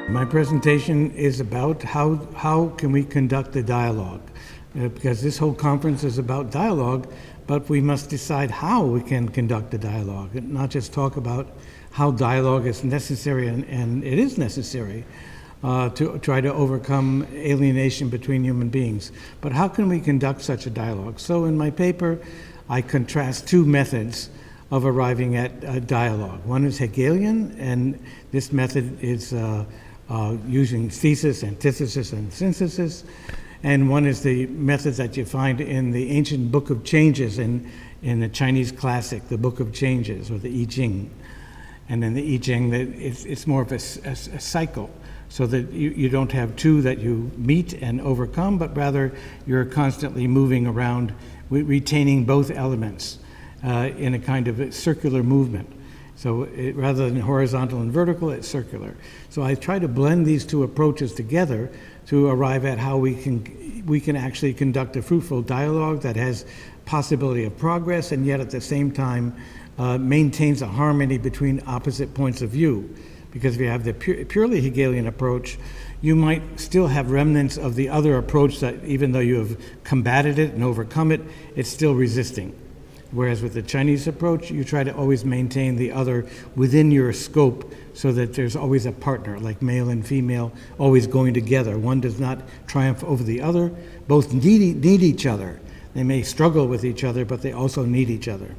My presentation is about how can we conduct a dialogue, because this whole conference is about dialogue, but we must decide how we can conduct a dialogue, and not just talk about how dialogue is necessary, and it is necessary to try to overcome alienation between human beings. But how can we conduct such a dialogue? So in my paper, I contrast two methods of arriving at a dialogue. One is Hegelian, and this method is using thesis, antithesis, and synthesis. And one is the method that you find in the ancient Book of Changes in the Chinese classic, the Book of Changes, or the I Ching. And in the I Ching, it's more of a cycle, so that you don't have two that you meet and overcome, but rather you're constantly moving around, retaining both elements in a kind of a circular movement. So rather than horizontal and vertical, it's circular. So I try to blend these two approaches together to arrive at how we can actually conduct a fruitful dialogue that has possibility of progress, and yet at the same time maintains a harmony between opposite points of view. Because if you have the purely Hegelian approach, you might still have remnants of the other approach that, even though you have combated it and overcome it, it's still resisting. Whereas with the Chinese approach, you try to always maintain the other within your scope, so that there's always a partner, like male and female, always going together. One does not triumph over the other. Both need each other. They may struggle with each other, but they also need each other.